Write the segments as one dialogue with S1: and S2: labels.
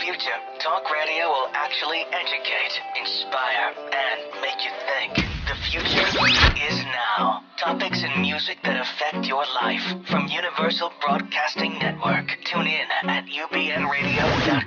S1: future, talk radio will actually educate, inspire, and make you think. The future is now. Topics and music that affect your life from Universal Broadcasting Network. Tune in at ubnradio.com.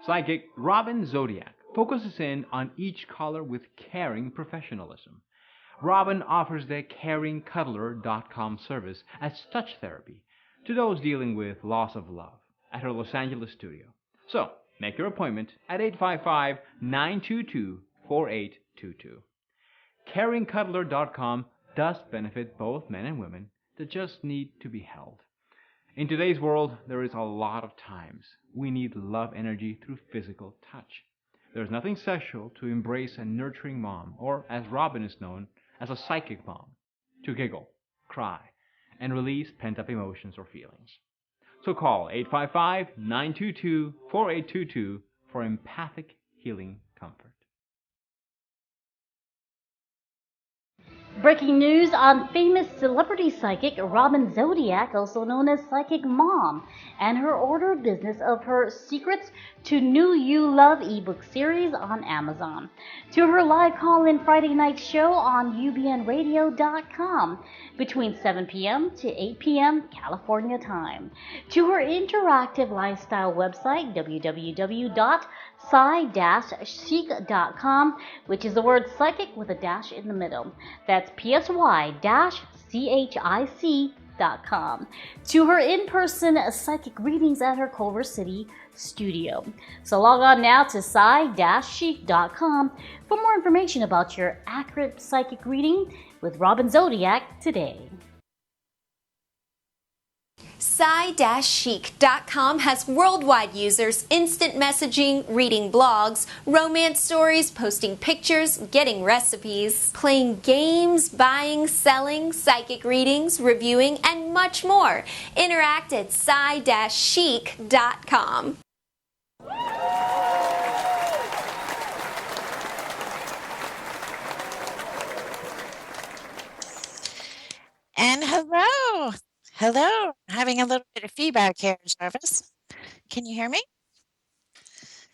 S2: Psychic Robin Zodiac focuses in on each color with caring professionalism. Robin offers the caringcuddler.com service as touch therapy to those dealing with loss of love at her Los Angeles studio. So, make your appointment at 855 922 4822. Caringcuddler.com does benefit both men and women that just need to be held. In today's world, there is a lot of times we need love energy through physical touch. There's nothing sexual to embrace a nurturing mom, or as Robin is known, as a psychic mom, to giggle, cry, and release pent up emotions or feelings. So call 855 922 4822 for empathic healing comfort.
S3: Breaking news on famous celebrity psychic Robin Zodiac, also known as Psychic Mom, and her order of business of her Secrets to New You Love ebook series on Amazon, to her live call-in Friday night show on ubnradio.com between 7 p.m. to 8 p.m. California time, to her interactive lifestyle website www.psy-chic.com, which is the word psychic with a dash in the middle. That's psy-chic.com, to her in-person psychic readings at her Culver City studio. So log on now to psy-chic.com for more information about your accurate psychic reading with Robin Zodiac today.
S4: Psy-chic.com has worldwide users instant messaging, reading blogs, romance stories, posting pictures, getting recipes, playing games, buying, selling, psychic readings, reviewing, and much more. Interact at psy-chic.com.
S5: And hello. Hello. Having a little bit of feedback here, Jarvis. Can you hear me?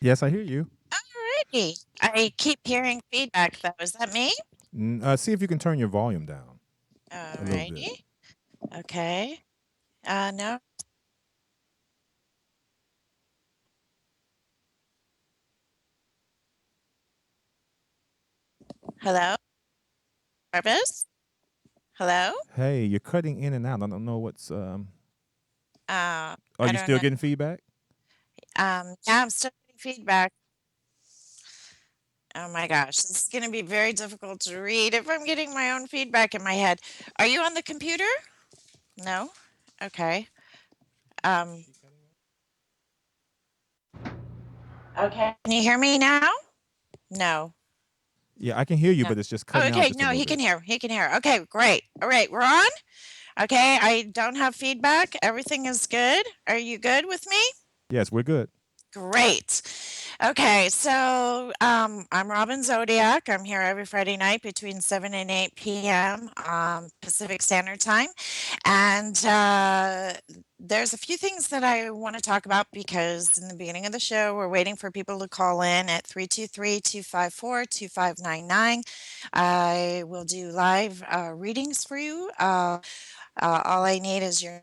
S6: Yes, I hear you.
S5: Alrighty. I keep hearing feedback though. Is that me?
S6: See if you can turn your volume down a little bit.
S5: Alrighty. Okay. No. Hello? Jarvis? Hello?
S6: Hey, you're cutting in and out. I don't know what's. Are
S5: I
S6: you
S5: don't
S6: still
S5: know.
S6: getting feedback?
S5: Yeah, I'm still getting feedback. Oh my gosh, this is going to be very difficult to read if I'm getting my own feedback in my head. Are you on the computer? No? Okay. Okay. Can you hear me now? No.
S6: Yeah, I can hear you,
S5: No.
S6: but it's just
S5: Oh,
S6: cutting out
S5: okay.
S6: just a
S5: No,
S6: little
S5: he
S6: bit.
S5: can hear. He can hear. Okay, great. All right, we're on. Okay, I don't have feedback. Everything is good. Are you good with me?
S6: Yes, we're good.
S5: Great. Okay, so I'm Robin Zodiac. I'm here every Friday night between 7 and 8 p.m. Pacific Standard Time. And there's a few things that I want to talk about because in the beginning of the show, we're waiting for people to call in at 323-254-2599. I will do live readings for you. All I need is your name.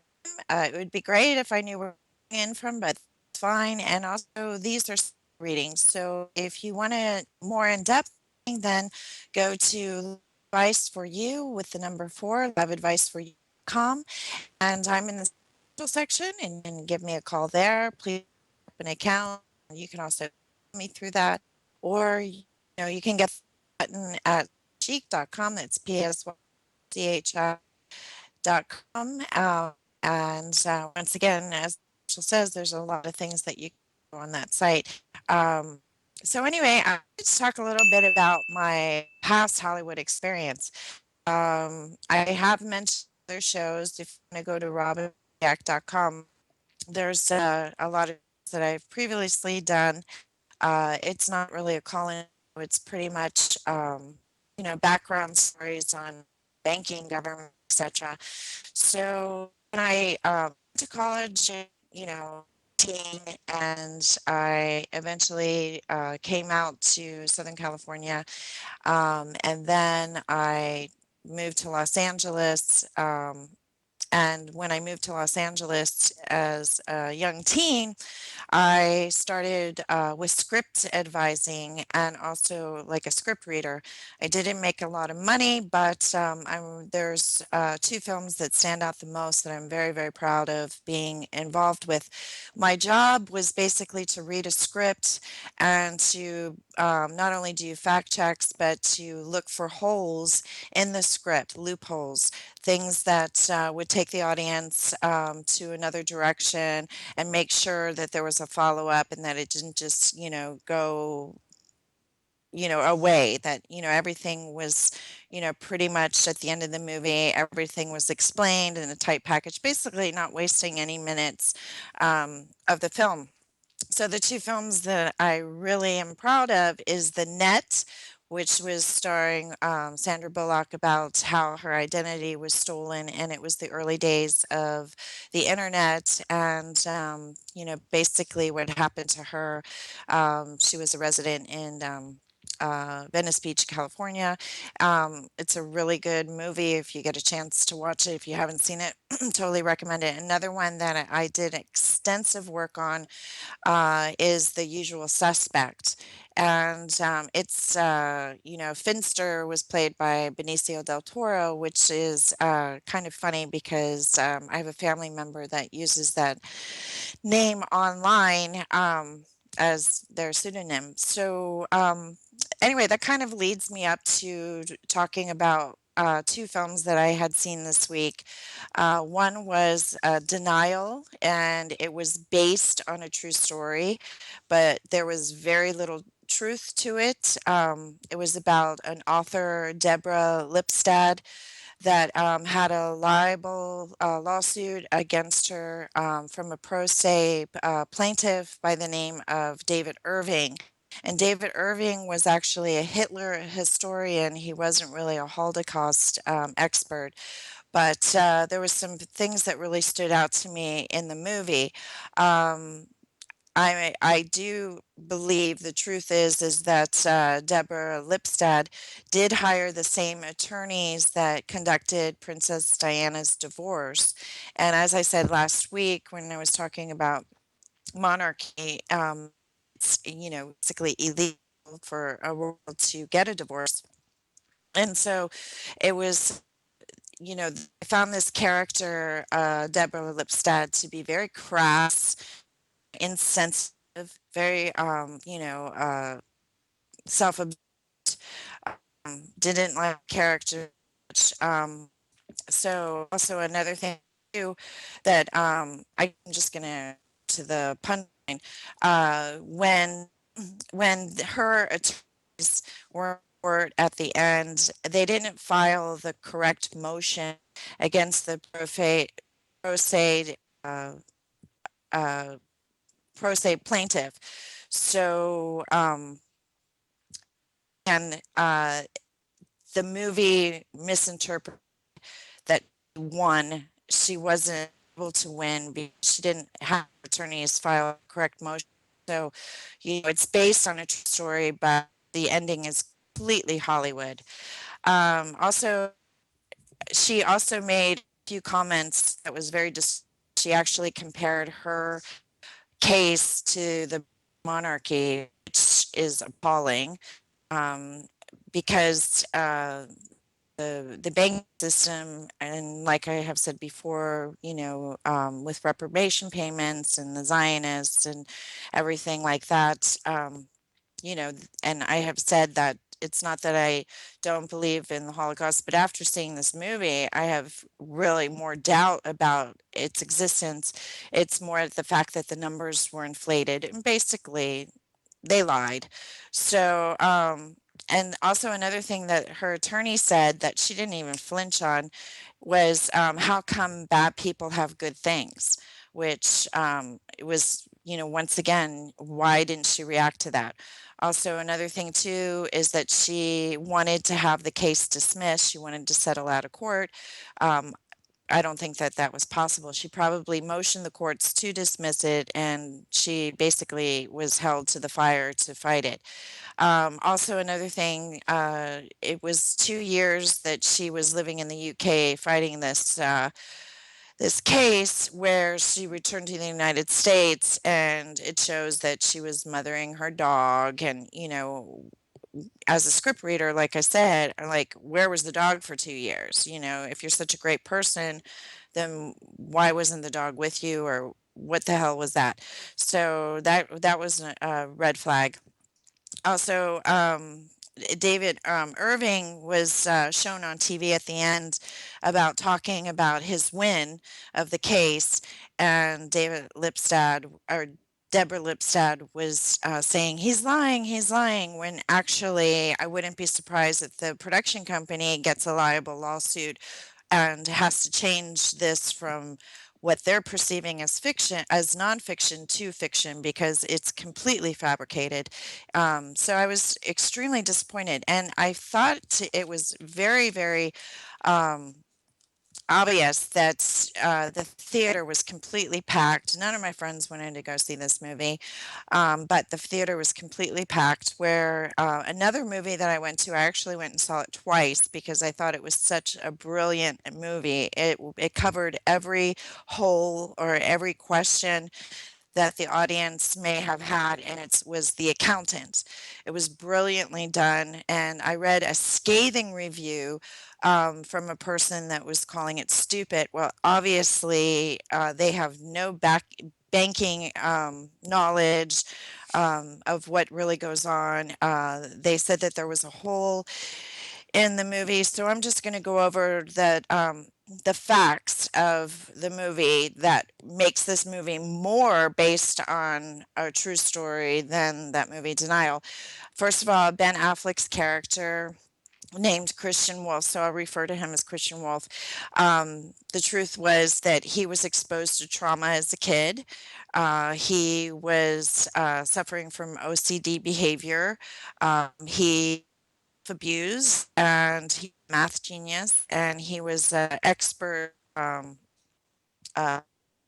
S5: It would be great if I knew where you're in from, but it's fine. And also, these are readings. So if you want a more in-depth reading, then go to Advice for You with the number 4, loveadviceforyou.com. And I'm in the social section, and you can give me a call there. Please open an account. You can also me through that, or you can get the button at chic.com. That's PSYCHI.com. And once again, as Rachel says, there's a lot of things that you can do on that site. Um, so anyway, let's talk a little bit about my past Hollywood experience. I have mentioned other shows. If you want to go to robinjack.com, there's a lot of shows that I've previously done. It's not really a call-in. It's pretty much, background stories on banking, government, etc. So when I went to college, teen, and I eventually came out to Southern California, and then I moved to Los Angeles. And when I moved to Los Angeles as a young teen, I started with script advising and also like a script reader. I didn't make a lot of money, but there's two films that stand out the most that I'm very, very proud of being involved with. My job was basically to read a script and to not only do fact checks, but to look for holes in the script, loopholes, things that would take the audience to another direction, and make sure that there was a follow-up and that it didn't just, go, away, that, everything was, pretty much at the end of the movie, everything was explained in a tight package, basically not wasting any minutes of the film. So the two films that I really am proud of is The Net, which was starring Sandra Bullock, about how her identity was stolen, and it was the early days of the internet, and basically what happened to her. She was a resident in Venice Beach, California. It's a really good movie if you get a chance to watch it. If you haven't seen it, totally recommend it. Another one that I did extensive work on is The Usual Suspect. And Finster was played by Benicio del Toro, which is kind of funny because I have a family member that uses that name online as their pseudonym. So, anyway, that kind of leads me up to talking about two films that I had seen this week. One was Denial, and it was based on a true story, but there was very little truth to it. It was about an author, Deborah Lipstadt, that had a libel lawsuit against her from a pro se plaintiff by the name of David Irving. And David Irving was actually a Hitler historian. He wasn't really a Holocaust expert, but there was some things that really stood out to me in the movie. Um, I do believe the truth is that Deborah Lipstadt did hire the same attorneys that conducted Princess Diana's divorce. And as I said last week when I was talking about monarchy, it's basically illegal for a royal to get a divorce. And so it was, I found this character, Deborah Lipstadt, to be very crass, insensitive, very, self-absorbed, didn't like character much. So also another thing too that I'm just gonna to the punchline. When her attorneys were in court at the end, they didn't file the correct motion against the pro se uh, uh, pro se plaintiff. So and the movie misinterpreted that won. She wasn't able to win because she didn't have attorneys file a correct motion. So, it's based on a true story, but the ending is completely Hollywood. Also, she also made a few comments that was very she actually compared her case to the monarchy, which is appalling, um, because the banking system, and like I have said before, with reparation payments and the Zionists and everything like that, and I have said that it's not that I don't believe in the Holocaust, but after seeing this movie, I have really more doubt about its existence. It's more the fact that the numbers were inflated and basically they lied. So, and also another thing that her attorney said that she didn't even flinch on was, how come bad people have good things? Which, it was, once again, why didn't she react to that? Also, another thing too is that she wanted to have the case dismissed. She wanted to settle out of court. Um, I don't think that that was possible. She probably motioned the courts to dismiss it, and she basically was held to the fire to fight it. Also, another thing, it was 2 years that she was living in the UK fighting this case where she returned to the United States, and it shows that she was mothering her dog. And, as a script reader, like I said, I'm like, where was the dog for 2 years? If you're such a great person, then why wasn't the dog with you, or what the hell was that? So that was a red flag. Also, David Irving was shown on TV at the end about talking about his win of the case, and David Lipstadt, or Deborah Lipstadt, was saying he's lying, when actually I wouldn't be surprised if the production company gets a liable lawsuit and has to change this from what they're perceiving as fiction, as nonfiction, to fiction, because it's completely fabricated. So I was extremely disappointed, and I thought it was very, very um, obvious that the theater was completely packed. None of my friends wanted to go see this movie, but the theater was completely packed. Where another movie that I went to, I actually went and saw it twice because I thought it was such a brilliant movie. It covered every hole or every question that the audience may have had, and it was The Accountant. It was brilliantly done, and I read a scathing review from a person that was calling it stupid. Well, obviously, they have no banking knowledge of what really goes on. They said that there was a hole in the movie. So I'm just going to go over the facts of the movie that makes this movie more based on a true story than that movie Denial. First of all, Ben Affleck's character, named Christian Wolf, so I'll refer to him as Christian Wolf. The truth was that he was exposed to trauma as a kid. He was suffering from OCD behavior. He abused, and he math genius, and he was an expert uh,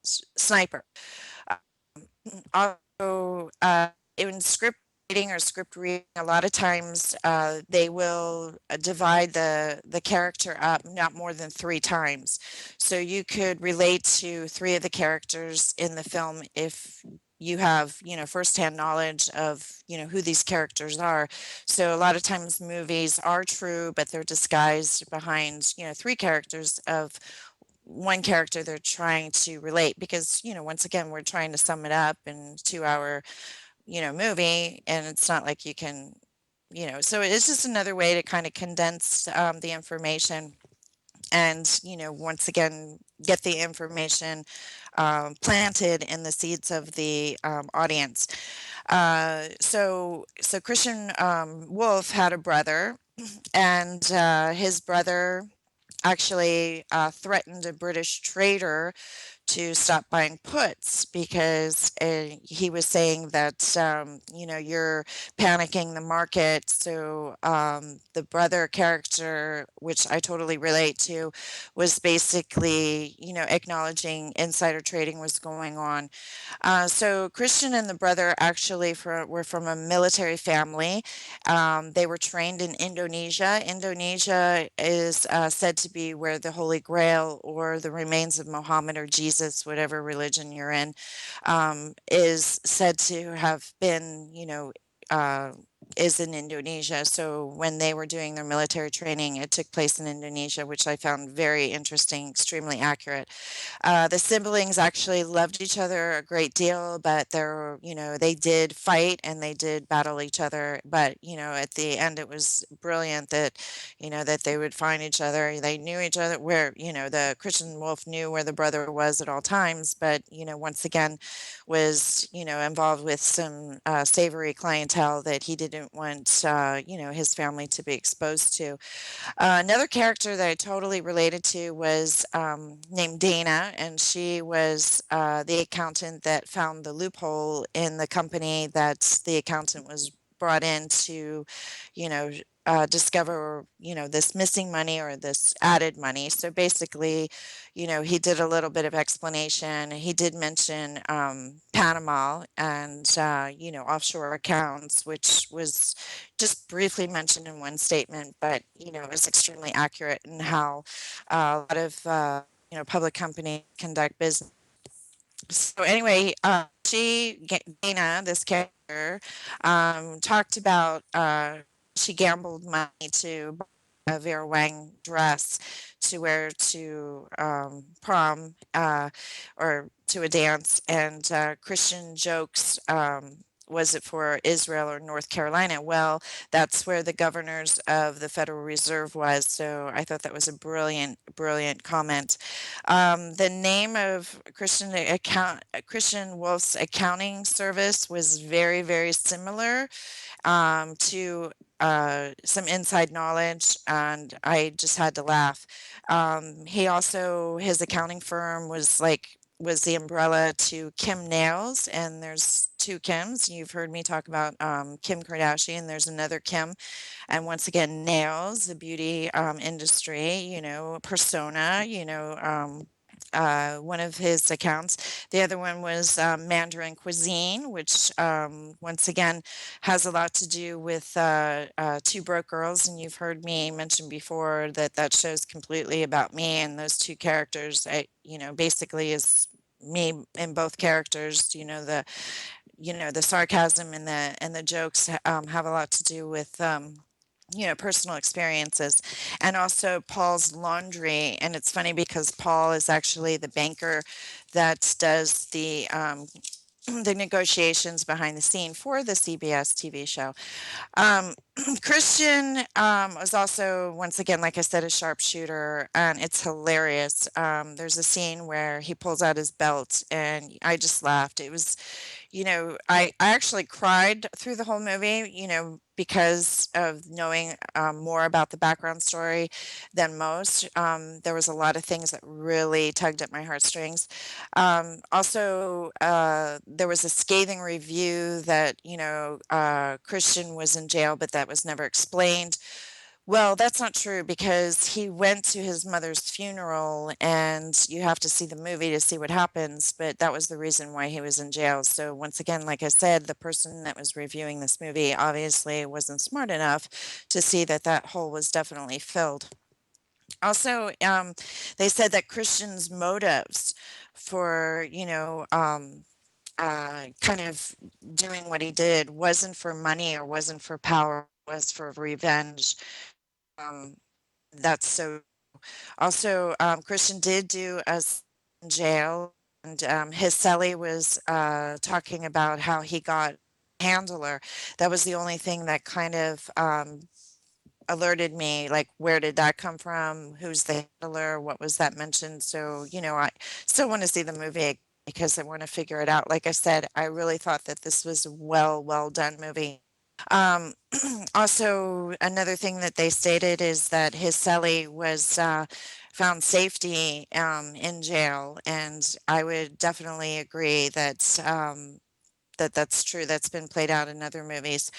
S5: sniper. Also, in script writing or script reading, a lot of times they will divide the character up not more than 3 times. So you could relate to 3 of the characters in the film if you have, firsthand knowledge of, who these characters are. So a lot of times movies are true, but they're disguised behind, 3 characters of one character they're trying to relate, because once again we're trying to sum it up in 2 hour movie, and it's not like you can, so it's just another way to kind of condense the information, and once again get the information planted in the seeds of the audience. So Christian Wolf had a brother, and his brother actually threatened a British trader to stop buying puts, because he was saying that, you're panicking the market. So the brother character, which I totally relate to, was basically, acknowledging insider trading was going on. So Christian and the brother actually were from a military family. They were trained in Indonesia. Indonesia is said to be where the Holy Grail, or the remains of Muhammad or Jesus, Jesus, whatever religion you're in, is said to have been, uh, is in Indonesia. So when they were doing their military training, it took place in Indonesia, which I found very interesting, extremely accurate. The siblings actually loved each other a great deal, but they did fight and they did battle each other. But, at the end, it was brilliant that, that they would find each other. They knew each other where, the Christian wolf knew where the brother was at all times, but, once again, was, involved with some savory clientele that he didn't want, his family to be exposed to. Another character that I totally related to was named Dana, and she was the accountant that found the loophole in the company that the accountant was brought in to, you know, discover, this missing money or this added money. So basically, he did a little bit of explanation. He did mention Panama and, offshore accounts, which was just briefly mentioned in one statement, but it was extremely accurate in how a lot of public companies conduct business. So anyway, Dana, this character, talked about she gambled money to buy a Vera Wang dress to wear to prom or to a dance, and Christian jokes. Was it for Israel or North Carolina? Well, that's where the governors of the Federal Reserve was. So I thought that was a brilliant, brilliant comment. The name of Christian Wolf's accounting service was very, very similar to some inside knowledge, and I just had to laugh. His accounting firm was the umbrella to Kim Nails, and there's two Kims. You've heard me talk about Kim Kardashian. There's another Kim, and once again, nails, the beauty industry, persona, one of his accounts. The other one was Mandarin Cuisine, which once again has a lot to do with Two Broke Girls. And you've heard me mention before that that show's completely about me and those two characters. Basically is me in both characters. The sarcasm and the jokes have a lot to do with personal experiences, and also Paul's Laundry. And it's funny because Paul is actually the banker that does the the negotiations behind the scene for the CBS TV show. um, Christian was also, once again, like I said, a sharpshooter, and it's hilarious. There's a scene where he pulls out his belt, and I just laughed. It was, I actually cried through the whole movie, because of knowing more about the background story than most. There was a lot of things that really tugged at my heartstrings. Also, there was a scathing review that, Christian was in jail, but that was never explained. Well, that's not true because he went to his mother's funeral, and you have to see the movie to see what happens, but that was the reason why he was in jail. So once again, like I said, the person that was reviewing this movie obviously wasn't smart enough to see that that hole was definitely filled. Also, they said that Christian's motives for, kind of doing what he did wasn't for money or wasn't for power, was for revenge. Um, that's so. Also, Christian did do us in jail, and his cellie was talking about how he got handler. That was the only thing that kind of alerted me, like, where did that come from? Who's the handler? What was that mentioned? So, I still want to see the movie because I want to figure it out. Like I said, I really thought that this was a well done movie. Um, Also, another thing that they stated is that his cellie was found safety in jail, and I would definitely agree that that's true. That's been played out in other movies.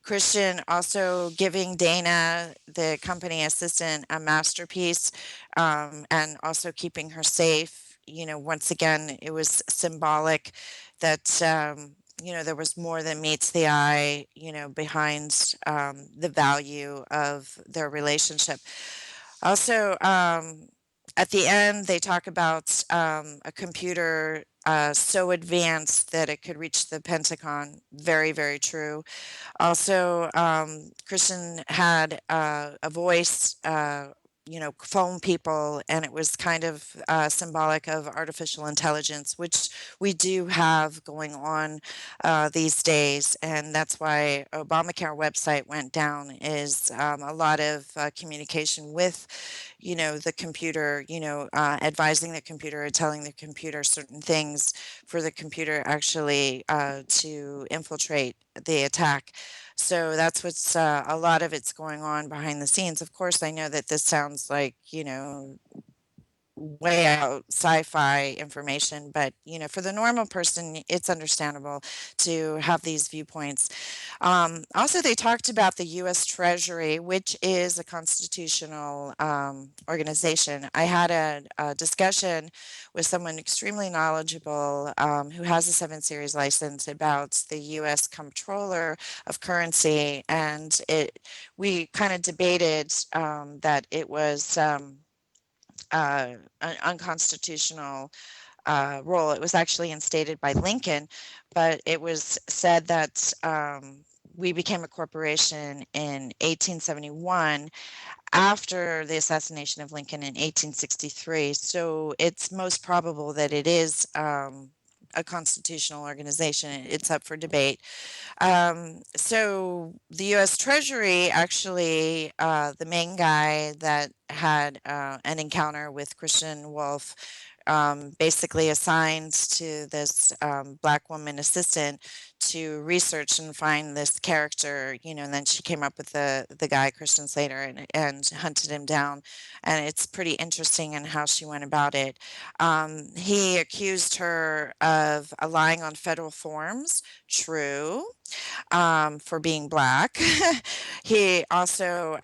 S5: Christian also giving Dana, the company assistant, a masterpiece, and also keeping her safe. Once again, it was symbolic that, there was more than meets the eye, behind the value of their relationship. Also, At the end, they talk about a computer so advanced that it could reach the Pentagon. Very, very true. Also, Christian had a voice, phone people, and it was kind of symbolic of artificial intelligence, which we do have going on these days. And that's why Obamacare website went down, is a lot of communication with, the computer, advising the computer or telling the computer certain things for the computer actually to infiltrate the attack. So that's what's a lot of it's going on behind the scenes. Of course, I know that this sounds like, way out sci-fi information, but for the normal person, it's understandable to have these viewpoints. Also, they talked about the U.S. Treasury, which is a constitutional organization. I had a discussion with someone extremely knowledgeable who has a 7 Series license about the U.S. Comptroller of Currency, and we kind of debated that it was an unconstitutional role. It was actually instated by Lincoln, but it was said that we became a corporation in 1871 after the assassination of Lincoln in 1863. So it's most probable that it is a constitutional organization. It's up for debate. So the U.S. Treasury actually, the main guy that had an encounter with Christian Wolf, basically assigned to this black woman assistant to research and find this character, and then she came up with the guy Christian Slater, and hunted him down, and it's pretty interesting in how she went about it. He accused her of lying on federal forms. True. For being black. He also,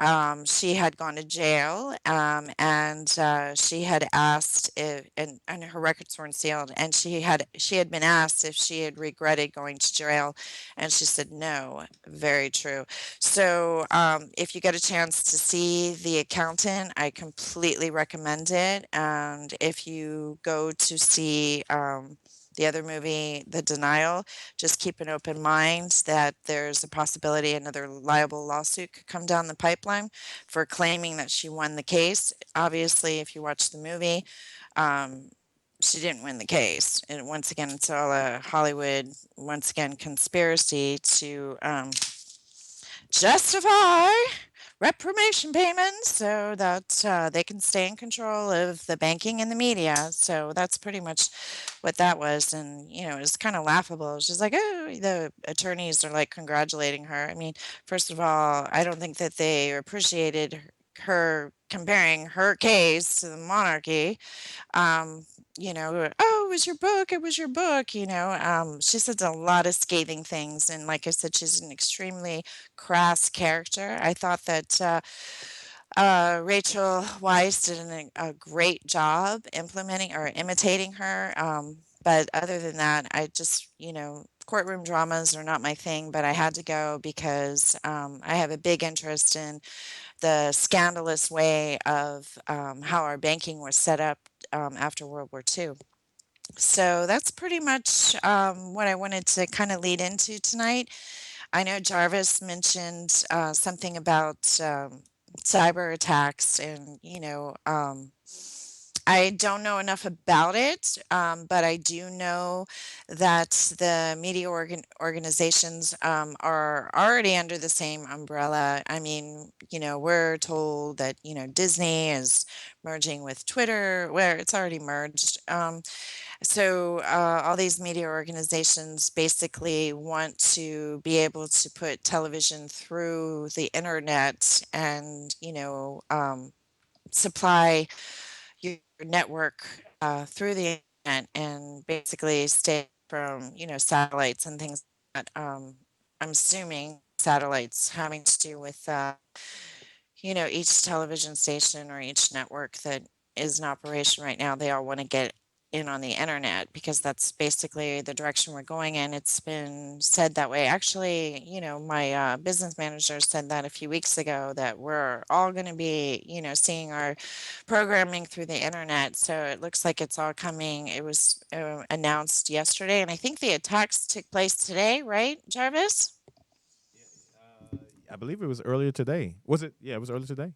S5: she had gone to jail, and she had asked if, and her records weren't sealed, and she had been asked if she had regretted going to jail, and she said no. Very true. So, if you get a chance to see The Accountant, I completely recommend it. And if you go to see the other movie, The Denial, just keep an open mind that there's a possibility another liable lawsuit could come down the pipeline for claiming that she won the case. Obviously, if you watch the movie, um, she didn't win the case. And once again, it's all a Hollywood, once again, conspiracy to justify reparation payments so that they can stay in control of the banking and the media. So that's pretty much what that was. And, it's kind of laughable. It's just like, oh, the attorneys are like congratulating her. I mean, first of all, I don't think that they appreciated her comparing her case to the monarchy. Oh, it was your book, it was your book. She said a lot of scathing things, and like I said, she's an extremely crass character. I thought that Rachel Weisz did a great job implementing or imitating her. But other than that, I just, courtroom dramas are not my thing, but I had to go because I have a big interest in the scandalous way of how our banking was set up after World War II. So that's pretty much what I wanted to kind of lead into tonight. I know Jarvis mentioned something about cyber attacks, and I don't know enough about it, but I do know that the media organizations are already under the same umbrella. I mean, we're told that, Disney is merging with Twitter, where it's already merged. So all these media organizations basically want to be able to put television through the internet and, supply your network through the internet and basically stay from satellites and things like that. I'm assuming satellites having to do with each television station or each network that is in operation right now. They all want to get in on the internet because that's basically the direction we're going in. It's been said that way. Actually, my business manager said that a few weeks ago that we're all going to be, seeing our programming through the internet. So it looks like it's all coming. It was announced yesterday, and I think the attacks took place today, right, Jarvis?
S6: I believe it was earlier today. Was it? Yeah, it was earlier today.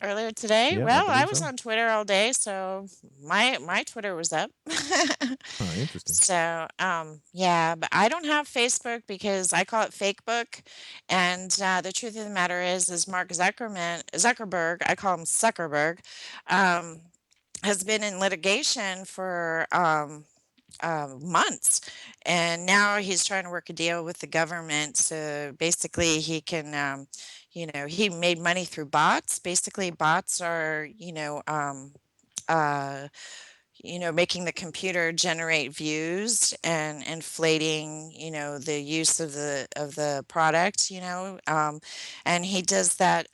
S5: Earlier today?
S6: Yeah, I
S5: Well, I
S6: believe
S5: was
S6: so.
S5: on Twitter all day, so my Twitter was up.
S6: Interesting.
S5: So, yeah, but I don't have Facebook because I call it fake book. And the truth of the matter is Mark Zuckerberg, I call him Zuckerberg, um, has been in litigation for months, and now he's trying to work a deal with the government. So basically, he can, he made money through bots. Basically, bots are, uh, making the computer generate views and inflating, the use of the product, and he does that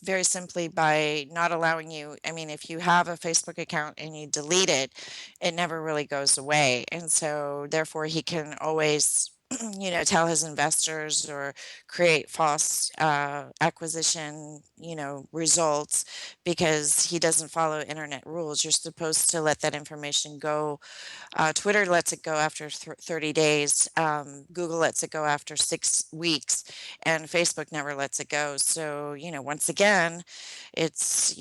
S5: very simply by not allowing you. I mean, if you have a Facebook account and you delete it, it never really goes away, and so therefore he can always tell his investors or create false acquisition, results because he doesn't follow internet rules. You're supposed to let that information go. Twitter lets it go after 30 days. Google lets it go after 6 weeks, and Facebook never lets it go. So, once again, it's,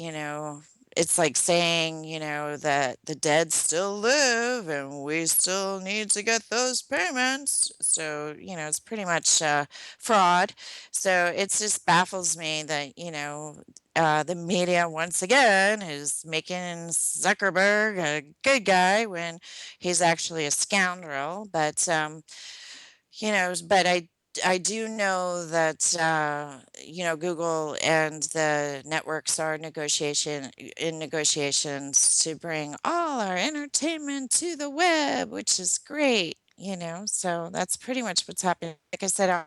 S5: it's like saying, that the dead still live and we still need to get those payments. So, it's pretty much fraud. So it just baffles me that, the media once again is making Zuckerberg a good guy when he's actually a scoundrel. But I do know that Google and the networks are in negotiations to bring all our entertainment to the web, which is great. So that's pretty much what's happening. Like I said,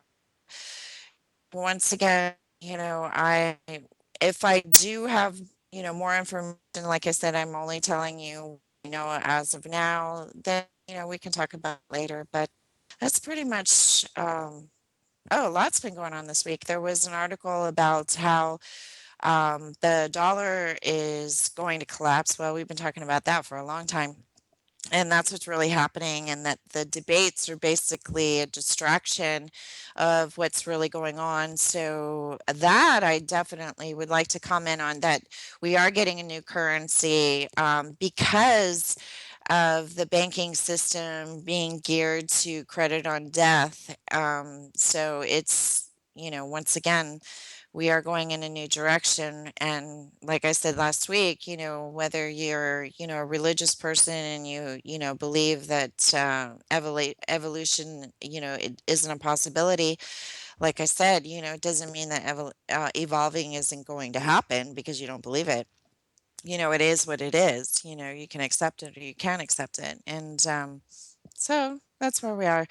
S5: once again, I if I do have, more information, like I said, I'm only telling you, as of now, then, we can talk about it later. But that's pretty much, oh, a lot's been going on this week. There was an article about how the dollar is going to collapse. Well, we've been talking about that for a long time, and that's what's really happening, and that the debates are basically a distraction of what's really going on. So that I definitely would like to comment on, that we are getting a new currency because of the banking system being geared to credit on death. So it's, once again, we are going in a new direction. And like I said last week, whether you're, a religious person and believe that evolution, it isn't a possibility. Like I said, it doesn't mean that evolving isn't going to happen because you don't believe it. It is what it is. You can accept it or you can't accept it. And so that's where we are.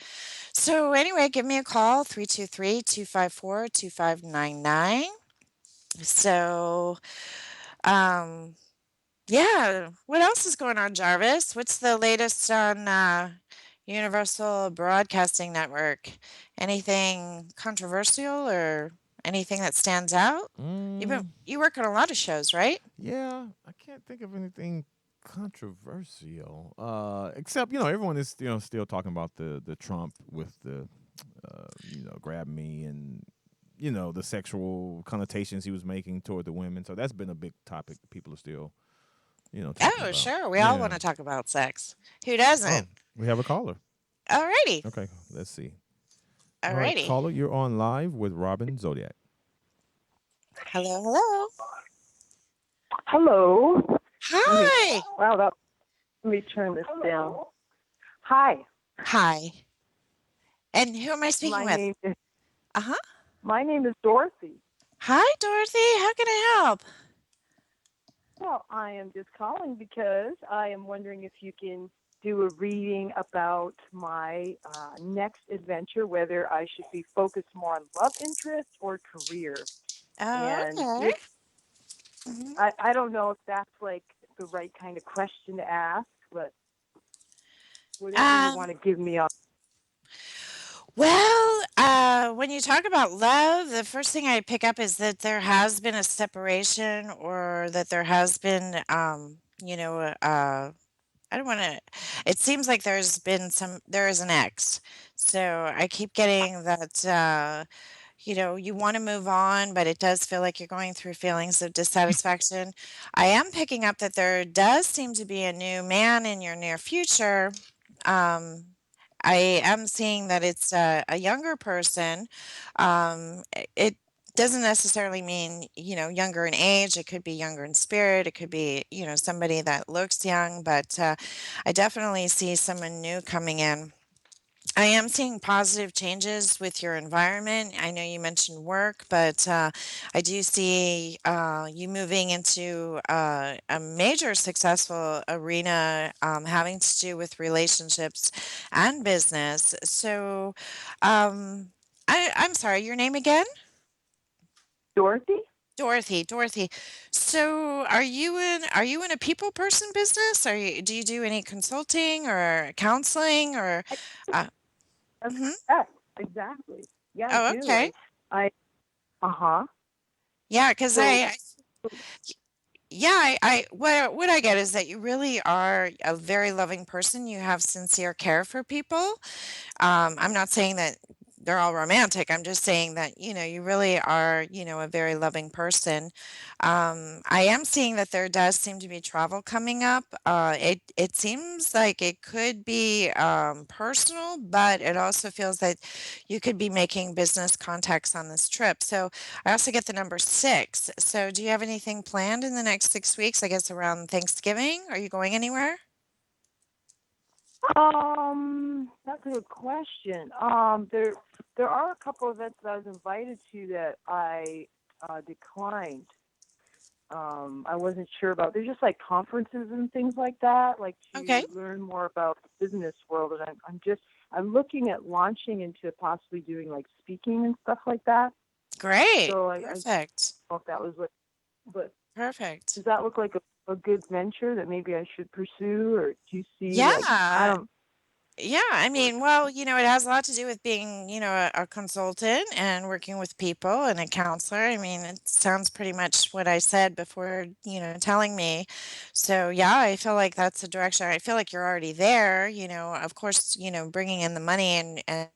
S5: So anyway, give me a call, 323-254-2599. So, um, yeah, what else is going on, Jarvis? What's the latest on Universal Broadcasting Network? Anything controversial or anything that stands out?
S6: Mm,
S5: You work on a lot of shows, right?
S6: yeah, I can't think of anything controversial. Except everyone is still talking about the Trump with the grab me and the sexual connotations he was making toward the women. So that's been a big topic people are still talking
S5: Oh,
S6: about.
S5: sure. We all
S6: Yeah.
S5: want to talk about sex. Who
S6: Oh,
S5: doesn't?
S6: we have a caller.
S5: Alrighty.
S6: Okay, let's see. All right,
S5: Alrighty.
S6: caller, you're on live with Robin Zodiac.
S5: Hello, hello.
S7: Hello. Let me,
S5: Hi.
S7: wow, that, let me turn this down. Hi,
S5: Hi. And who am I speaking
S7: my
S5: with?
S7: name is
S5: Uh-huh.
S7: my name is Dorothy.
S5: Hi, Dorothy. How can I help?
S7: Well, I am just calling because I am wondering if you can do a reading about my next adventure, whether I should be focused more on love interest or career.
S5: Oh,
S7: And
S5: okay.
S7: if
S5: Mhm.
S7: I don't know if that's like the right kind of question to ask, but Whatever you
S5: Um,
S7: want to give me on.
S5: well, when you talk about love, the first thing I pick up is that there has been a separation, or that there has been, I don't want to. It seems like there is an ex. So I keep getting that, you want to move on, but it does feel like you're going through feelings of dissatisfaction. I am picking up that there does seem to be a new man in your near future. Um, I am seeing that it's a younger person. It doesn't necessarily mean, younger in age. It could be younger in spirit. It could be, somebody that looks young, but I definitely see someone new coming in. I am seeing positive changes with your environment. I know you mentioned work, but I do see you moving into a major successful arena, having to do with relationships and business. So, I'm sorry, your name again?
S7: Dorothy?
S5: Dorothy. So, are you in a people person business? Do you do any consulting or counseling or?
S7: I,
S5: Uh,
S7: that's
S5: mhm.
S7: correct. Exactly. Yeah, I
S5: Oh,
S7: do.
S5: okay.
S7: Uh huh.
S5: Yeah, because
S7: So,
S5: yeah, what I get is that you really are a very loving person. You have sincere care for people. I'm not saying that they're all romantic. I'm just saying that, you really are, a very loving person. I am seeing that there does seem to be travel coming up. It seems like it could be personal, but it also feels that you could be making business contacts on this trip. So I also get the number 6. So do you have anything planned in the next 6 weeks? I guess around Thanksgiving. Are you going anywhere?
S7: that's a good question. There are a couple of events that I was invited to that I declined. I wasn't sure about. They're just like conferences and things like that, like
S5: Okay,
S7: to learn more about the business world. And I'm looking at launching into possibly doing like speaking and stuff like that.
S5: great.
S7: So I don't
S5: Perfect.
S7: know if that was what, but
S5: Perfect.
S7: does that look like a good venture that maybe I should pursue, or do you see like I
S5: Yeah.
S7: don't
S5: Yeah, I
S7: work?
S5: mean, well, it has a lot to do with being, a consultant and working with people and a counselor. I mean, it sounds pretty much what I said before, telling me. So, yeah, I feel like that's the direction. I feel like you're already there, of course, bringing in the money and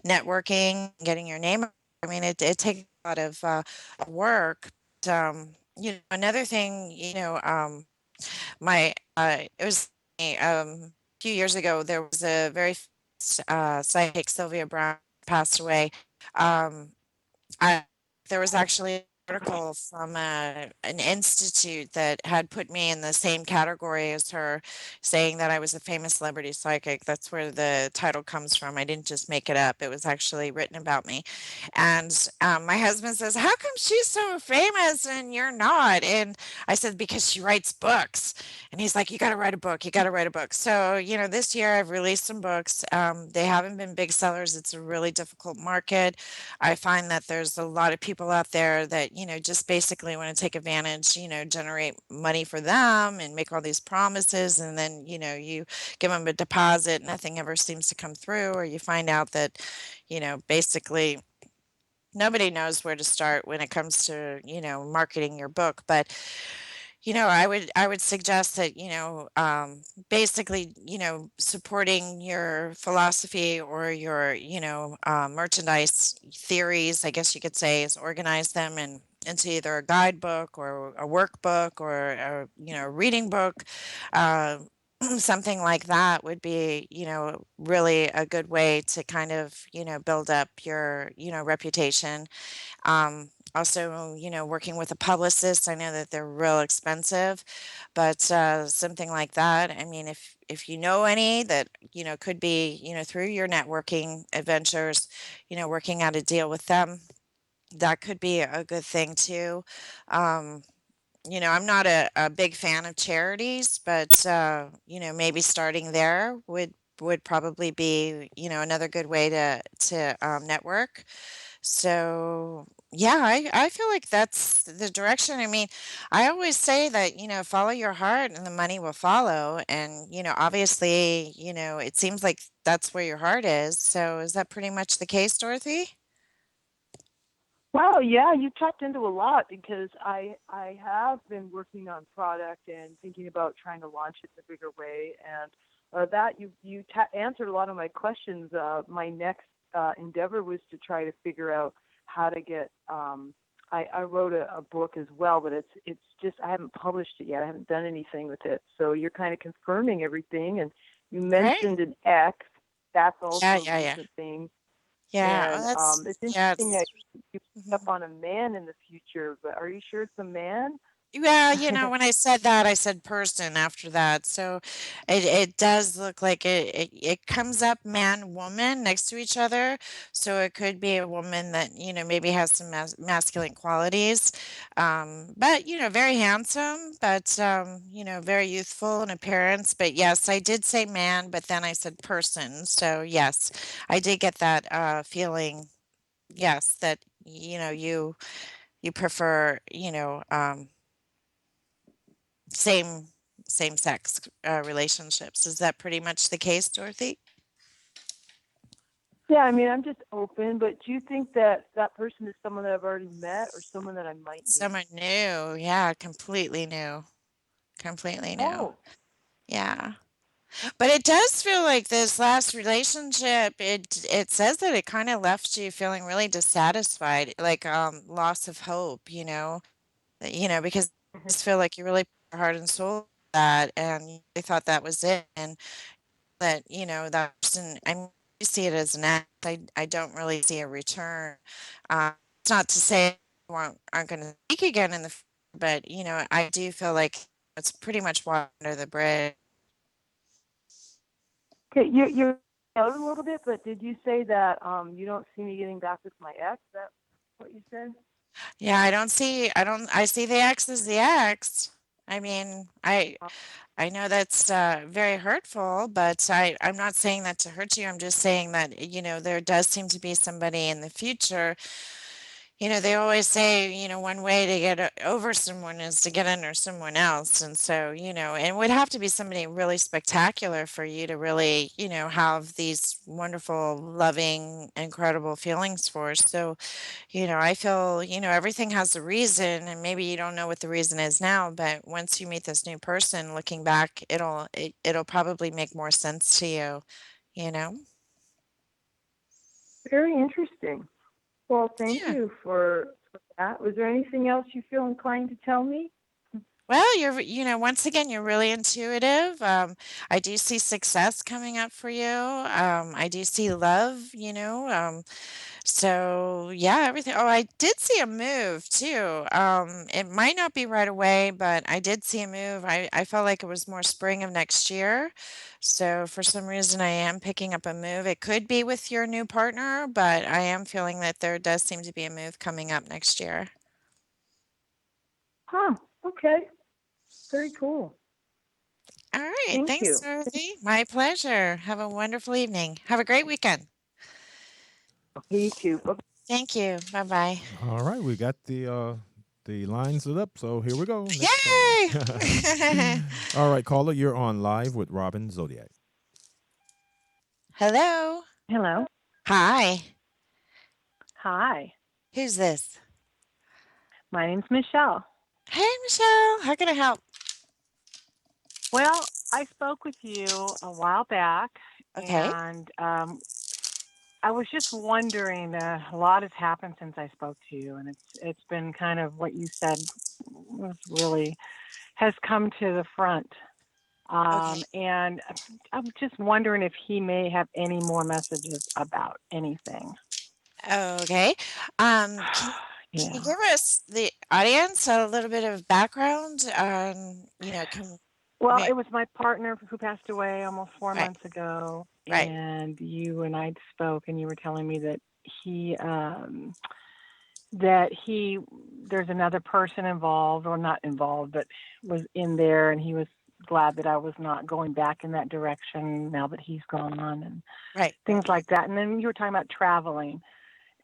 S5: networking, getting your name. I mean, it takes a lot of work. But, another thing, it was a few years ago. There was a very famous psychic, Sylvia Brown, passed away. Um, I there was actually an article from an institute that had put me in the same category as her, saying that I was a famous celebrity psychic. That's where the title comes from. I didn't just make it up. It was actually written about me. And my husband says, "How come she's so famous and you're not?" And I said, "Because she writes books." And he's like, "You got to write a book. You got to write a book." So, this year I've released some books. They haven't been big sellers. It's a really difficult market. I find that there's a lot of people out there that, just basically want to take advantage, generate money for them and make all these promises. And then, you give them a deposit, nothing ever seems to come through, or you find out that, basically nobody knows where to start when it comes to, marketing your book. But I would suggest that, basically, supporting your philosophy or your, merchandise theories, I guess you could say, is organize them and into either a guidebook or a workbook or a reading book. Uh, Something like that would be, really a good way to kind of, build up your, reputation. Also, working with a publicist, I know that they're real expensive, but something like that. I mean, if you know any that could be through your networking adventures, working out a deal with them, that could be a good thing too. Um, I'm not a big fan of charities, but maybe starting there would probably be another good way to network. So Yeah, I feel like that's the direction. I mean, I always say that, follow your heart and the money will follow. And, obviously, it seems like that's where your heart is. So is that pretty much the case, Dorothy?
S7: Well, yeah, you tapped into a lot because I have been working on product and thinking about trying to launch it in a bigger way, and that answered a lot of my questions. My next endeavor was to try to figure out how to get. I wrote a book as well, but it's just I haven't published it yet. I haven't done anything with it. So you're kind of confirming everything, and you
S5: Right?
S7: mentioned an X. That's
S5: Yeah,
S7: also a
S5: yeah, yeah.
S7: recent thing.
S5: Yeah. Oh,
S7: And
S5: that's,
S7: it's
S5: yeah,
S7: interesting that you picked up
S5: mhm.
S7: on a man in the future, but are you sure it's a man?
S5: Well, when I said that, I said person after that. So it does look like it comes up man, woman next to each other. So it could be a woman that, maybe has some masculine qualities. But, very handsome, but, very youthful in appearance. But yes, I did say man, but then I said person. So yes, I did get that feeling. Yes, that, you prefer, same same sex relationships. Is that pretty much the case, Dorothy?
S7: Yeah, I mean, I'm just open, but do you think that that person is someone that I've already met or someone that I might meet?
S5: Someone new. Yeah, completely new. Completely new.
S7: Oh,
S5: Yeah. But it does feel like this last relationship, it says that it kind of left you feeling really dissatisfied, like loss of hope, because I just feel like you really put your heart and soul into that and you really thought that was it. And that, that person, I mean, I see it as an act. I don't really see a return. It's not to say aren't going to speak again in the future, but, I do feel like it's pretty much water under the bridge.
S7: okay. You're out a little bit, but did you say that you don't see me getting back with my ex? Is that what you said?
S5: Yeah, I see the X as the X. I mean, I know that's very hurtful, but I'm not saying that to hurt you. I'm just saying that, there does seem to be somebody in the future. They always say, one way to get over someone is to get under someone else. And so, and it would have to be somebody really spectacular for you to really, have these wonderful, loving, incredible feelings for. So, I feel, everything has a reason, and maybe you don't know what the reason is now, but once you meet this new person, looking back, it'll probably make more sense to you, you know?
S7: Very interesting. Well, thank
S5: Yeah.
S7: you for that. Was there anything else you feel inclined to tell me?
S5: Well, once again, you're really intuitive. I do see success coming up for you. I do see love, so yeah, everything. Oh, I did see a move too. It might not be right away, but I did see a move. I felt like it was more spring of next year. So for some reason, I am picking up a move. It could be with your new partner, but I am feeling that there does seem to be a move coming up next year.
S7: Huh. Okay. Very cool.
S5: All right.
S7: Thank
S5: Thanks,
S7: you.
S5: Dorothy. My pleasure. Have a wonderful evening. Have a great weekend.
S7: You too.
S5: Thank you. Bye bye.
S6: All right, we got the lines lit up, so here we go. Next call.
S5: Yay!
S6: All right, caller, you're on live with Robin Zodiac.
S5: Hello.
S7: Hello.
S5: Hi.
S7: Hi.
S5: Who's this?
S7: My name's Michelle.
S5: Hey, Michelle. How can I help?
S7: Well, I spoke with you a while back,
S5: Okay.
S7: and I was just wondering. A lot has happened since I spoke to you, and it's been kind of what you said was really has come to the front.
S5: Okay.
S7: And I'm just wondering if he may have any more messages about anything.
S5: Okay. Can you
S7: Yeah.
S5: give us the audience a little bit of background?
S7: Well,
S5: May,
S7: it was my partner who passed away almost four
S5: right,
S7: months ago,
S5: right,
S7: and you and I spoke, and you were telling me that he that he there's another person involved, or not involved, but was in there, and he was glad that I was not going back in that direction now that he's gone, and
S5: right,
S7: things like that. And then you were talking about traveling,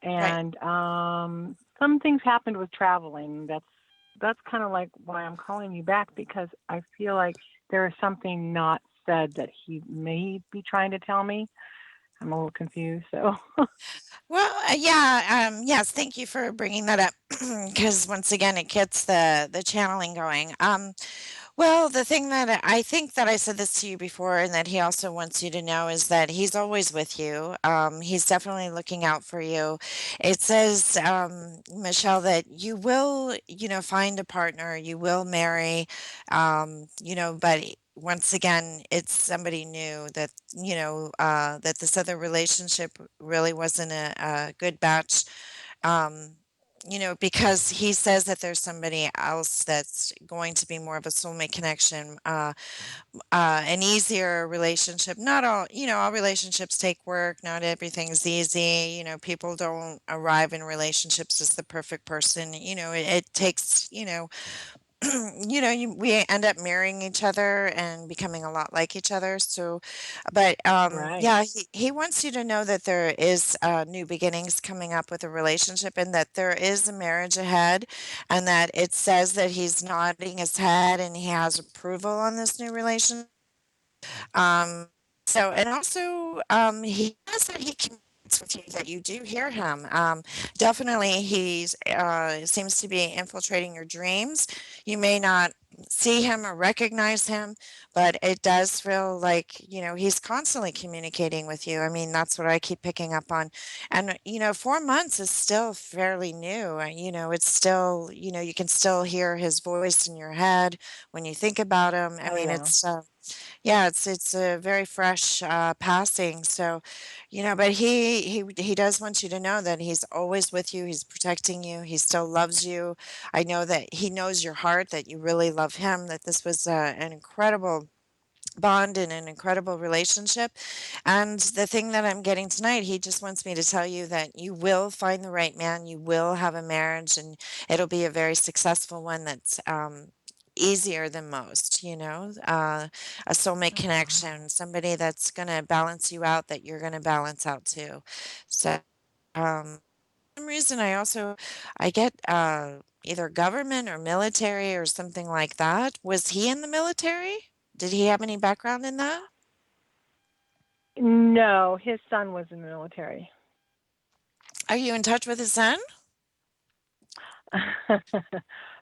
S5: right.
S7: and some things happened with traveling. That's kind of like why I'm calling you back, because I feel like there is something not said that he may be trying to tell me. I'm a little confused. So
S5: Well, yeah, yes, thank you for bringing that up because once again, it gets the channeling going. Well, the thing that I think that I said this to you before, and that he also wants you to know is that he's always with you. He's definitely looking out for you. It says, Michelle, that you will, find a partner, you will marry, but once again, it's somebody new that, that this other relationship really wasn't a good match. Um, because he says that there's somebody else that's going to be more of a soulmate connection, an easier relationship. Not all, all relationships take work. Not everything's easy. People don't arrive in relationships as the perfect person. It takes, we end up marrying each other and becoming a lot like each other. So, but
S7: right.
S5: yeah, he wants you to know that there is new beginnings coming up with a relationship, and that there is a marriage ahead, and that it says that he's nodding his head and he has approval on this new relationship. Um, and also, he says that he communicates with you, that you do hear him. Definitely, he's seems to be infiltrating your dreams. You may not see him or recognize him, but it does feel like, he's constantly communicating with you. I mean, that's what I keep picking up on. And, 4 months is still fairly new. It's still, you can still hear his voice in your head when you think about him. I
S7: Oh
S5: mean,
S7: yeah.
S5: yeah, it's a very fresh passing. So, but he does want you to know that he's always with you. He's protecting you. He still loves you. I know that he knows your heart, that you really love him. That this was an incredible bond and an incredible relationship. And the thing that I'm getting tonight, he just wants me to tell you that you will find the right man. You will have a marriage, and it'll be a very successful one that's easier than most, a soulmate connection, somebody that's going to balance you out, that you're going to balance out too. So, for some reason, I get either government or military or something like that. Was he in the military? Did he have any background in that?
S7: No, his son was in the military.
S5: Are you in touch with his son?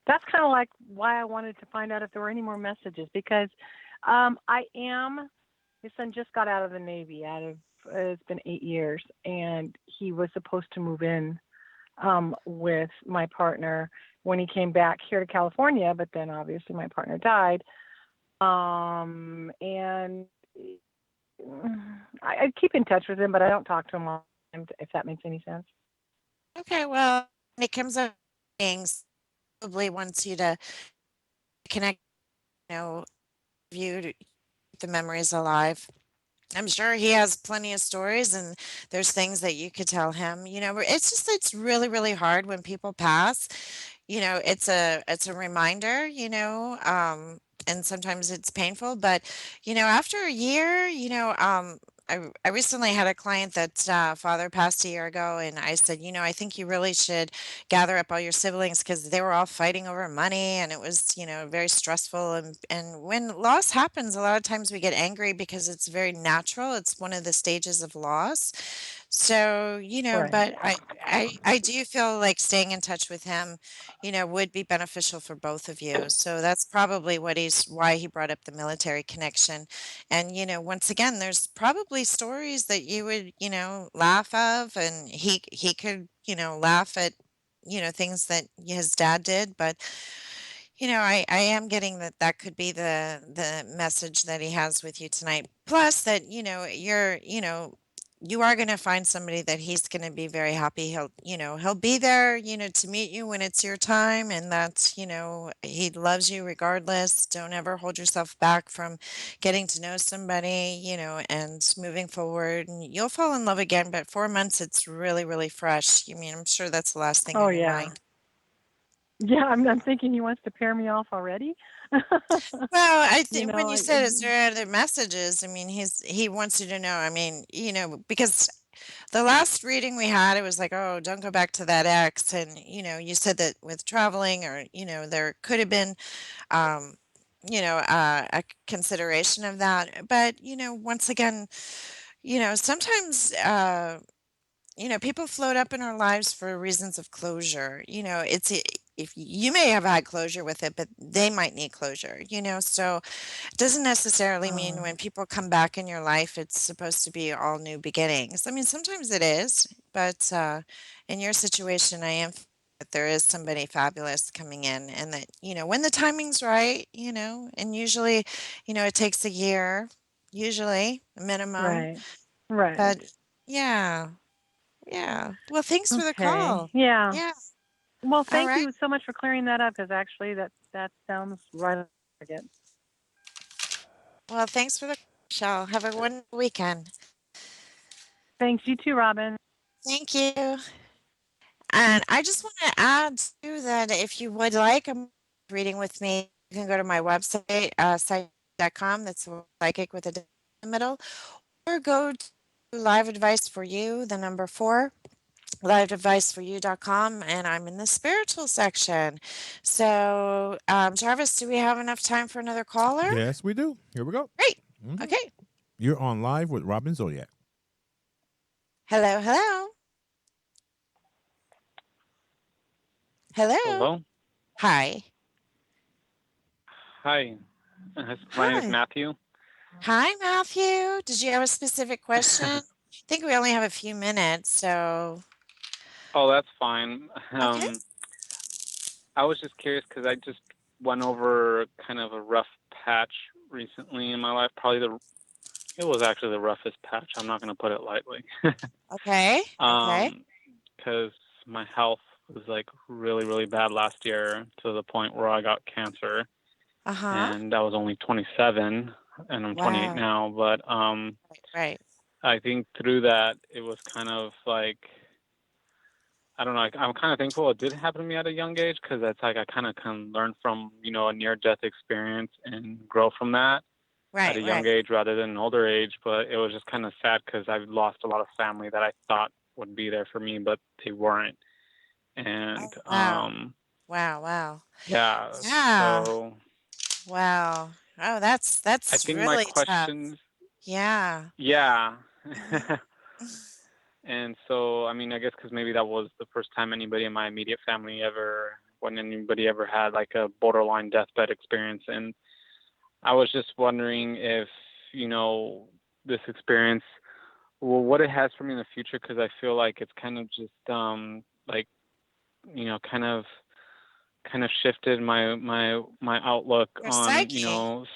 S7: That's kind of like why I wanted to find out if there were any more messages, because I am. His son just got out of the Navy. It's been 8 years, and he was supposed to move in with my partner when he came back here to California. But then obviously my partner died, and I keep in touch with him, but I don't talk to him all the time, if that makes any sense.
S5: Okay, well, when it comes up things, probably wants you to connect, you know, you to keep the memories alive. I'm sure he has plenty of stories, and there's things that you could tell him. It's just it's really really hard when people pass. It's a reminder. And sometimes it's painful. But after a year, I recently had a client that father passed a year ago, and I said, I think you really should gather up all your siblings because they were all fighting over money, and it was very stressful. And when loss happens, a lot of times we get angry because it's very natural. It's one of the stages of loss. So,
S7: Right.
S5: but I do feel like staying in touch with him, would be beneficial for both of you. So that's probably why he brought up the military connection. And, once again, there's probably stories that you would, laugh of, and he could, laugh at, things that his dad did. But I am getting that that could be the message that he has with you tonight. Plus that, you are going to find somebody that he's going to be very happy. He'll be there, to meet you when it's your time, and that's, he loves you regardless. Don't ever hold yourself back from getting to know somebody, and moving forward, and you'll fall in love again. But 4 months, it's really, really fresh. I mean, I'm sure that's the last thing
S7: Oh
S5: on your
S7: yeah.
S5: mind.
S7: Yeah, I'm thinking he wants to pair me off already.
S5: Well, I
S7: you
S5: think
S7: know,
S5: when you
S7: I,
S5: said is there other messages, I mean, he wants you to know. I mean, because the last reading we had, it was like, oh, don't go back to that ex. And, you said that with traveling, or, there could have been, um, a consideration of that. But, once again, sometimes, people float up in our lives for reasons of closure. If you may have had closure with it, but they might need closure, so it doesn't necessarily mean
S3: Oh,
S5: when people come back in your life, it's supposed to be all new beginnings. I mean, sometimes it is, but in your situation, I am that there is somebody fabulous coming in, and that, when the timing's right, and usually, it takes a year, usually minimum,
S7: Right. Right.
S5: but yeah, yeah. Well, thanks for the
S7: Okay.
S5: call.
S7: Yeah.
S5: Yeah.
S7: Well,
S5: All
S7: thank
S5: right.
S7: you so much for clearing that up because actually that sounds right on target.
S5: Well, thanks for the call. Have a wonderful weekend.
S7: Thanks. You too, Robin.
S5: Thank you. And I just want to add too that if you would like a reading with me, you can go to my website, psychic.com. That's psychic with a D in the middle, or go to Live Advice for You, the number four, liveadviceforyou.com, and I'm in the spiritual section. So, Jarvis, do we have enough time for another caller?
S6: Yes, we do. Here we go.
S5: Great.
S6: hmm
S5: Okay.
S6: You're on live with Robin Zodiac.
S5: Hello, hello. Hello.
S8: Hello.
S5: Hi.
S8: Hi. My name is
S5: Hi.
S8: Matthew.
S5: Hi, Matthew. Did you have a specific question? I think we only have a few minutes, so
S8: Oh, that's fine.
S5: okay.
S8: I was just curious because I just went over kind of a rough patch recently in my life. It was actually the roughest patch. I'm not going to put it lightly.
S5: Okay. Okay.
S8: Because my health was like really, really bad last year to the point where I got cancer,
S5: Uh-huh.
S8: and I was only 27, and I'm 28
S5: Wow.
S8: now. But
S5: Right.
S8: I think through that, it was kind of like I don't know. I'm kind of thankful it did happen to me at a young age because it's like I kind of can learn from a near-death experience and grow from that at
S5: Right.
S8: a
S5: Right.
S8: young age rather than an older age. But it was just kind of sad because I've lost a lot of family that I thought would be there for me, but they weren't.
S5: Oh,
S8: And
S5: wow. Wow. Wow.
S8: yeah,
S5: Yeah.
S8: so
S5: Wow. Oh, that's
S8: I
S5: that's
S8: think my
S5: really tough.
S8: questions,
S5: Yeah.
S8: yeah.
S5: Mhm.
S8: And so, I mean, I guess because maybe that was the first time anybody in my immediate family when anybody ever had like a borderline deathbed experience. And I was just wondering if, you know, this experience, well, what it has for me in the future, because I feel like it's kind of just, like, kind of shifted my outlook
S5: Your
S8: on,
S5: psyche.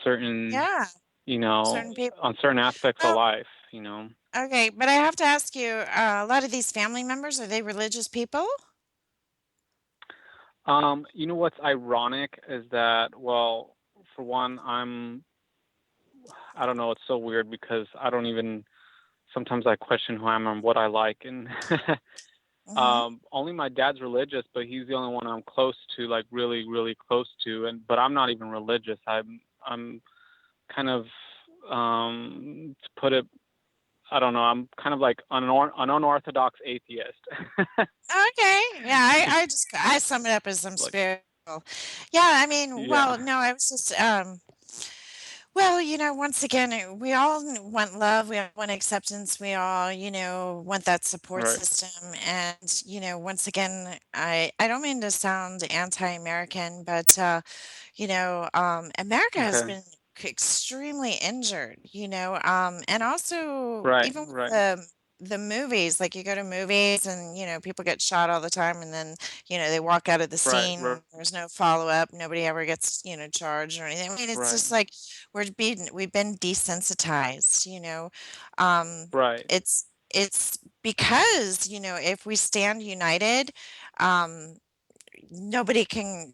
S8: certain,
S5: Yeah.
S8: you know,
S5: Certain people.
S8: on certain aspects of
S5: Well,
S8: life.
S5: okay, but I have to ask you, a lot of these family members, are they religious people?
S8: You know what's ironic is that, well, for one, I don't know, it's so weird because I don't even, sometimes I question who I am and what I like. And
S5: Mm-hmm.
S8: only my dad's religious, but he's the only one I'm close to, like really, really close to. But I'm not even religious. I'm kind of, to put it, I don't know, I'm kind of like an unorthodox atheist.
S5: Okay. Yeah, I sum it up as I'm
S8: Like,
S5: spiritual. Yeah, I mean,
S8: yeah,
S5: well, no, I was just well, once again, we all want love, we all want acceptance, we all, want that support
S8: right,
S5: system. And, once again, I don't mean to sound anti-American, but America has
S8: okay,
S5: been extremely injured, and also
S8: right,
S5: even with
S8: right,
S5: the movies, like you go to movies and people get shot all the time, and then they walk out of the
S8: right,
S5: scene.
S8: right,
S5: There's no follow up. Nobody ever gets charged or anything. I mean, it's
S8: right,
S5: just like we've been desensitized. Um,
S8: right,
S5: it's because if we stand united, um, nobody can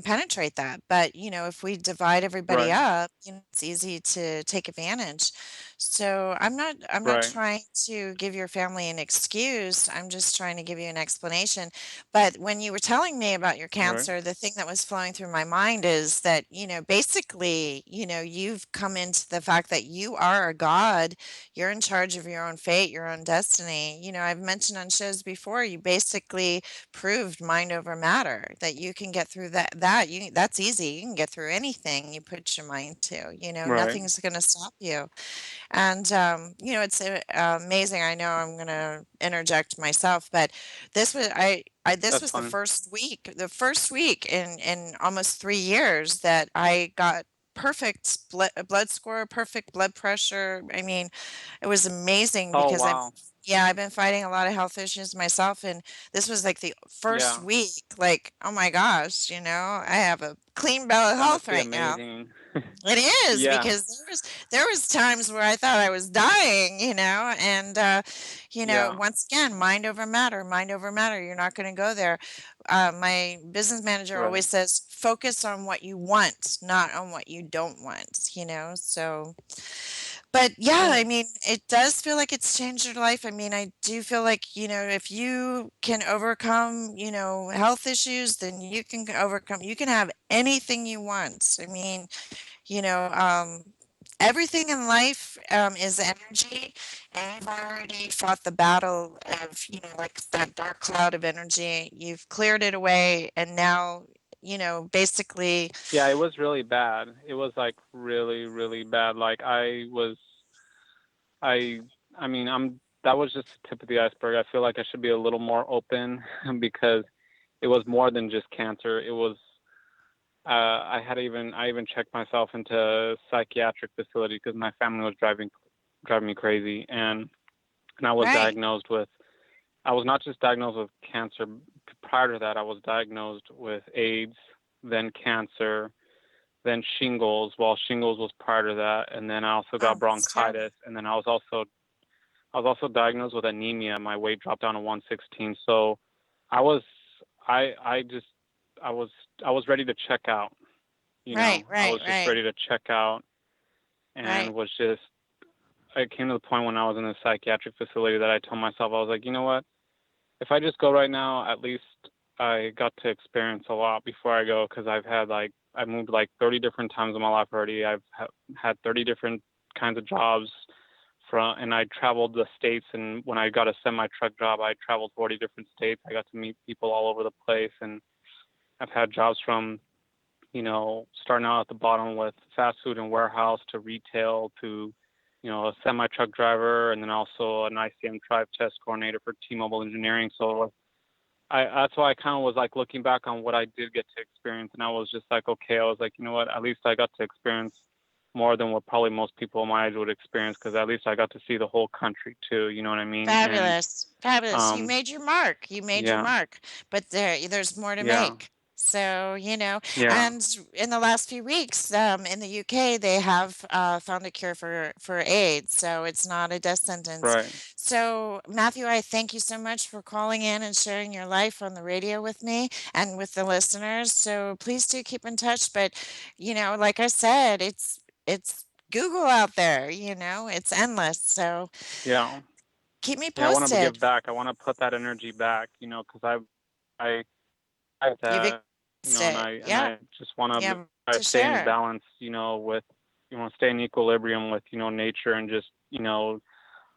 S5: penetrate that. But if we divide everybody
S8: right,
S5: up, it's easy to take advantage. So I'm not
S8: Right.
S5: trying to give your family an excuse. I'm just trying to give you an explanation. But when you were telling me about your
S8: Right.
S5: cancer, the thing that was flowing through my mind is that, basically, you've come into the fact that you are a god. You're in charge of your own fate, your own destiny. I've mentioned on shows before, you basically proved mind over matter, that you can get through that's easy. You can get through anything you put your mind to.
S8: Right.
S5: Nothing's going to stop you. And it's amazing. I know I'm going to interject myself, but this
S8: That's
S5: was
S8: funny.
S5: the first week in almost 3 years that I got perfect blood score, perfect blood pressure. I mean, it was amazing
S8: Oh
S5: because
S8: wow.
S5: I've been fighting a lot of health issues myself, and this was like the first
S8: Yeah.
S5: week. Like, oh my gosh, I have a clean bill of
S8: That
S5: health
S8: must be
S5: right now.
S8: amazing.
S5: It is,
S8: Yeah.
S5: because there was times where I thought I was dying, and
S8: Yeah.
S5: once again, mind over matter, mind over matter. You're not going to go there. My business manager
S8: Right.
S5: always says, focus on what you want, not on what you don't want. So, but yeah,
S8: Yeah.
S5: I mean, it does feel like it's changed your life. I mean, I do feel like, if you can overcome, health issues, then you can have anything you want. I mean, you know, um, everything in life is energy, and you've already fought the battle of, like that dark cloud of energy. You've cleared it away, and now, basically,
S8: Yeah, it was really bad. It was like really, really bad. Like I I mean, that was just the tip of the iceberg. I feel like I should be a little more open because it was more than just cancer. It was I even checked myself into a psychiatric facility because my family was driving me crazy, and
S5: right.
S8: I was not just diagnosed with cancer. Prior to that, I was diagnosed with AIDS, then cancer, then shingles. Well, shingles was prior to that, and then I also got
S5: Oh, it's terrible.
S8: bronchitis, and then I was also diagnosed with anemia. My weight dropped down to 116. So I was I just I was I was ready to check out.
S5: Right,
S8: I
S5: right,
S8: was just
S5: right,
S8: ready to check out,
S5: right.
S8: and was just it came to the point when I was in a psychiatric facility that I told myself, I was like, you know what? If I just go right now, at least I got to experience a lot before I go, because I moved like 30 different times in my life already. Had 30 different kinds of jobs and I traveled the states. And when I got a semi truck job, I traveled 40 different states. I got to meet people all over the place, and I've had jobs from starting out at the bottom with fast food and warehouse to retail to a semi truck driver, and then also an ICM drive test coordinator for T-Mobile Engineering. So that's why I kind of was like looking back on what I did get to experience, and I was just like, okay, I was like, you know what, at least I got to experience more than what probably most people my age would experience, because at least I got to see the whole country too. You know what I mean? And
S5: Fabulous. Fabulous. You
S8: um,
S5: made your mark. You made your
S8: yeah,
S5: mark. But there's more to
S8: yeah,
S5: make. So,
S8: yeah,
S5: and in the last few weeks, in the UK, they have found a cure for AIDS. So it's not a death sentence.
S8: right.
S5: So, Matthew, I thank you so much for calling in and sharing your life on the radio with me and with the listeners. So please do keep in touch. But, like I said, it's Google out there, it's endless. So
S8: Yeah.
S5: keep me
S8: Yeah, I want to
S5: posted.
S8: give back. I want to put that energy back, because I have
S5: You've
S8: that,
S5: experienced
S8: and
S5: it.
S8: I
S5: Yep.
S8: just want
S5: You
S8: to
S5: have
S8: try
S5: to
S8: to stay in
S5: share.
S8: balance, with, stay in equilibrium with, nature, and just,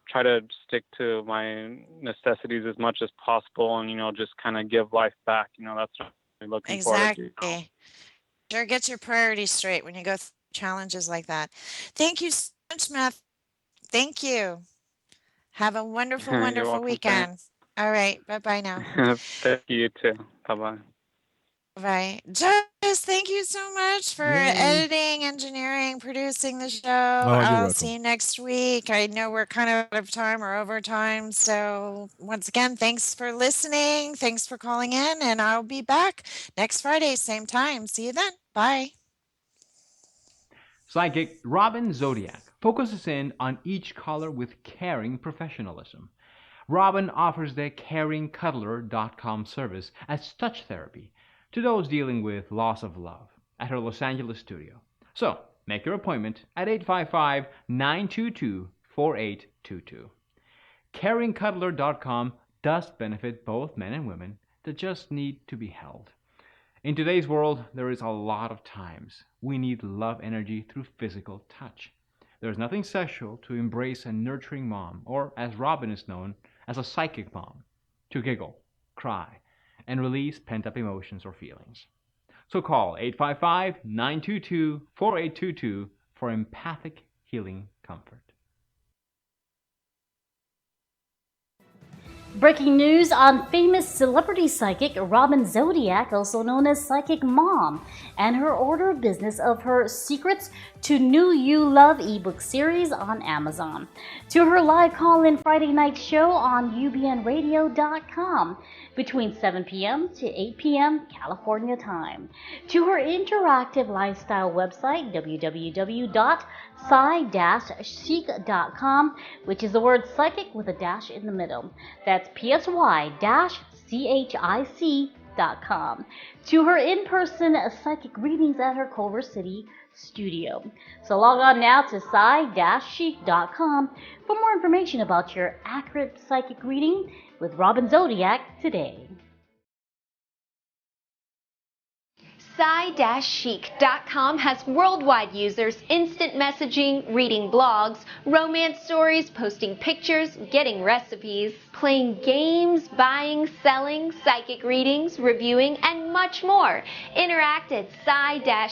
S8: try to stick to my necessities as much as possible, and, just kind of give life back. That's what I'm looking forward to.
S5: Exactly. Sure, get your priorities straight when you go through challenges like that. Thank you so much, Matt. Thank you. Have a wonderful,
S8: You're
S5: wonderful
S8: welcome. Thanks.
S5: weekend. All right. Bye bye now.
S8: Thank you too. Bye bye.
S5: Bye. Joyce, thank you so much for
S6: Yay.
S5: editing, engineering, producing the show.
S6: Oh, you're
S5: I'll
S6: welcome.
S5: see you next week. I know we're kind of out of time or over time. So, once again, thanks for listening. Thanks for calling in. And I'll be back next Friday, same time. See you then. Bye.
S2: Psychic Robin Zodiac focuses in on each color with caring professionalism. Robin offers the caringcuddler.com service as touch therapy to those dealing with loss of love at her Los Angeles studio. So, Make your appointment at 855-922-4822. CaringCuddler.com does benefit both men and women that just need to be held. In today's world, there is a lot of times we need love energy through physical touch. There's nothing sexual to embrace a nurturing mom, or as Robin is known, as a psychic mom, to giggle, cry, and release pent-up emotions or feelings. So call 855-922-4822 for empathic healing comfort.
S3: Breaking news on famous celebrity psychic Robin Zodiac, also known as Psychic Mom, and her order of business of her Secrets to New You Love ebook series on Amazon, to her live call-in Friday night show on ubnradio.com between 7 p.m. to 8 p.m. California time, to her interactive lifestyle website www.psy-chic.com, which is the word psychic with a dash in the middle. That's psy-chic.com, to her in-person psychic readings at her Culver City studio. So log on now to psy-chic.com for more information about your accurate psychic reading with Robin Zodiac today.
S4: Psy-chic.com has worldwide users instant messaging, reading blogs, romance stories, posting pictures, getting recipes, playing games, buying, selling, psychic readings, reviewing, and much more. Interact at psy-chic.com.